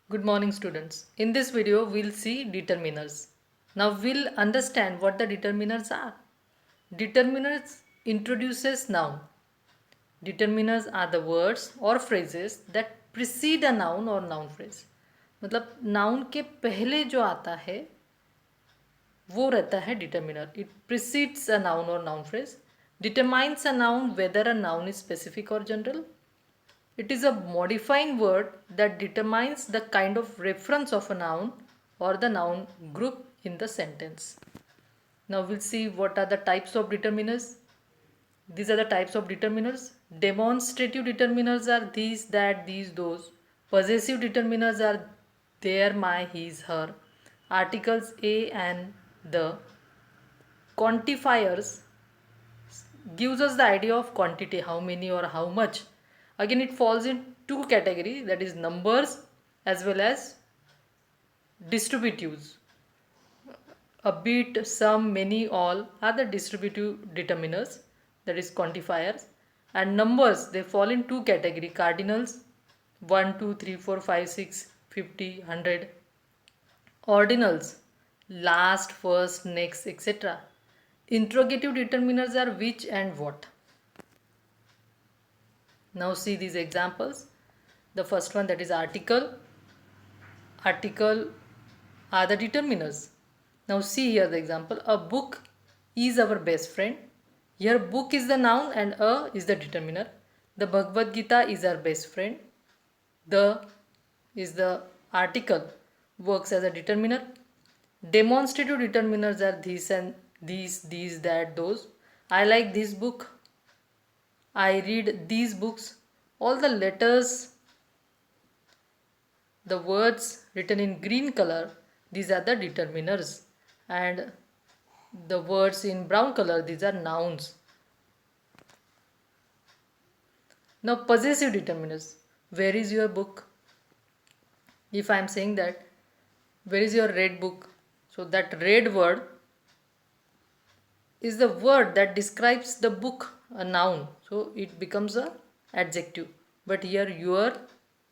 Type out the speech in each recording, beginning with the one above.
Good morning students. In this video we'll see determiners. Now we'll understand what the determiners are. Determiners introduces noun. Determiners are the words or phrases that precede a noun or noun phrase. मतलब noun के पहले जो आता है वो रहता है determiner. It precedes a noun or noun phrase. Determines a noun whether a noun is specific or general. It is a modifying word that determines the kind of reference of a noun or the noun group in the sentence. Now we'll see what are the types of determiners. These are the types of determiners. Demonstrative determiners are these, that, these, those. Possessive determiners are there, my, his, her. Articles a and the. Quantifiers gives us the idea of quantity, how many or how much. Again, it falls in two categories, that is numbers as well as distributives. A bit, some, many, all are the distributive determiners, that is quantifiers. And numbers, they fall in two categories, cardinals 1, 2, 3, 4, 5, 6, 50, 100. Ordinals, last, first, next, etc. Interrogative determiners are which and what. Now see these examples. The first one, that is article. Article are the determiners. Now see here the example. A book is our best friend. Here book is the noun and a is the determiner. The Bhagavad Gita is our best friend. The is the article, works as a determiner. Demonstrative determiners are these and these, that, those. I like this book. I read these books. All the letters, the words written in green color, these are the determiners. And the words in brown color, these are nouns. Now possessive determiners. Where is your book? If I am saying that, where is your red book? So that red word is the word that describes the book, a noun. So it becomes a adjective. But here your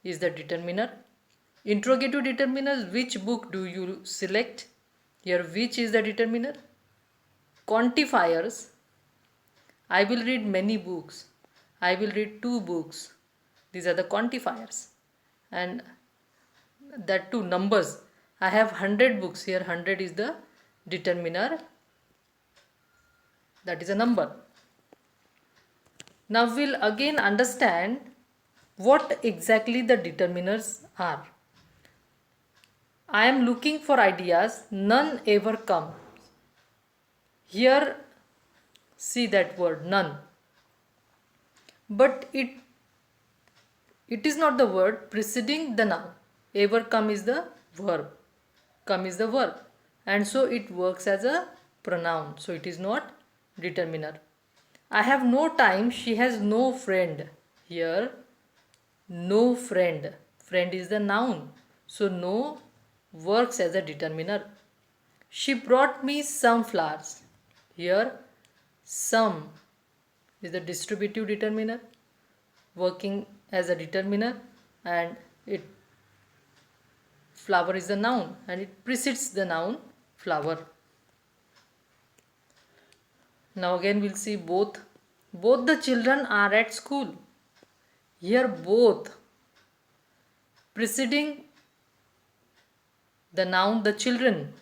is the determiner. Interrogative determiners, which book do you select? Here which is the determiner. Quantifiers, I will read many books. I will read 2 books. These are the quantifiers. And that too numbers. I have 100 books. Here 100 is the determiner. That is a number. Now we'll again understand what exactly the determiners are. I am looking for ideas, none ever come. Here see that word none. But it is not the word preceding the noun. Ever come is the verb. Come is the verb. And so it works as a pronoun. So it is not determiner. I have no time. She has no friend. Here no friend. Friend is the noun. So no works as a determiner. She brought me some flowers. Here some is the distributive determiner working as a determiner, and it flower is the noun and it precedes the noun flower. Now again we'll see both. Both the children are at school. Here both preceding the noun the children,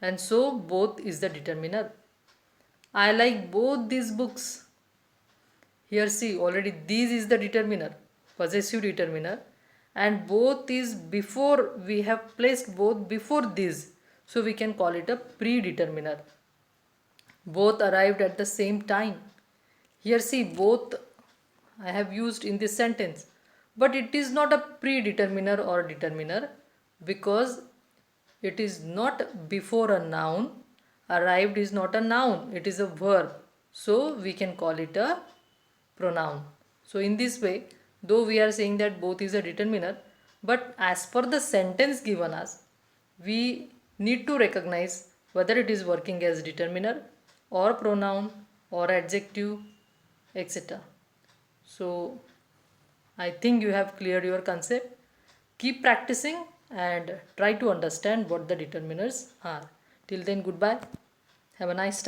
and so both is the determiner. I like both these books. Here see already these is the determiner, possessive determiner, and both is before, we have placed both before this, so we can call it a predeterminer. Both arrived at the same time. Here see both I have used in this sentence, but it is not a predeterminer or determiner because it is not before a noun. Arrived is not a noun, it is a verb, so we can call it a pronoun. So in this way, though we are saying that both is a determiner, but as per the sentence given us, we need to recognize whether it is working as determiner or pronoun or adjective, etc. So I think you have cleared your concept. Keep practicing and try to understand what the determiners are. Till then, goodbye. Have a nice time.